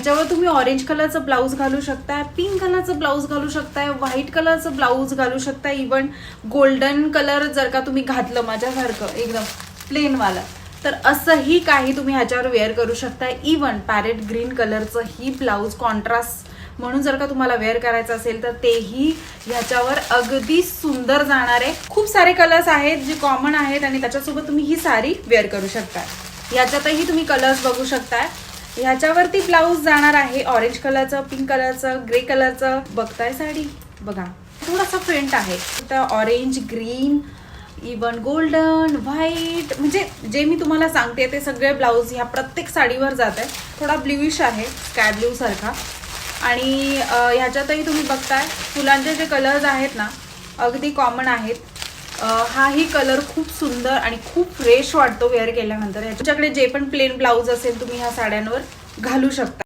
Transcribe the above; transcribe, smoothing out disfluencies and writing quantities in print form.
त्याच्यावर तुम्ही ऑरेंज कलरचं ब्लाऊज घालू शकताय, पिंक कलरचं ब्लाऊज घालू शकताय, व्हाईट कलरचं ब्लाऊज घालू शकताय, इवन गोल्डन कलर जर का तुम्ही घातलं माझ्यासारखं एकदम प्लेन वाला, तर असंही काही तुम्ही ह्याच्यावर वेअर करू शकताय. इवन पॅरेट ग्रीन कलरचं ही ब्लाऊज कॉन्ट्रास्ट म्हणून जर का तुम्हाला वेअर करायचं असेल तर तेही ह्याच्यावर अगदी सुंदर जाणार आहे. खूप सारे कलर्स आहेत जे कॉमन आहेत आणि त्याच्यासोबत तुम्ही ही साडी वेअर करू शकताय. याच्यातही तुम्ही कलर्स बघू शकताय. ह्याच्यावरती ब्लाऊज जाणार आहे ऑरेंज कलरचं, पिंक कलरचं, ग्रे कलरचं. बघताय साडी बघा, थोडासा फेंट आहे. तर orange, green, even golden, white, म्हणजे जे मी तुम्हाला सांगते ते सगळे ब्लाऊज ह्या प्रत्येक साडीवर जात आहे. थोडा ब्ल्यूइश आहे, स्काय ब्ल्यू सारखा. आणि ह्याच्यातही तुम्ही बघताय फुलांचे जे कलर्स आहेत ना अगदी कॉमन आहेत. हाही कलर खूप सुंदर आणि खूप फ्रेश वाटतो वेअर केल्यानंतर. ह्याच्याकडे जे पण प्लेन ब्लाऊज असेल तुम्ही ह्या साड्यांवर घालू शकता.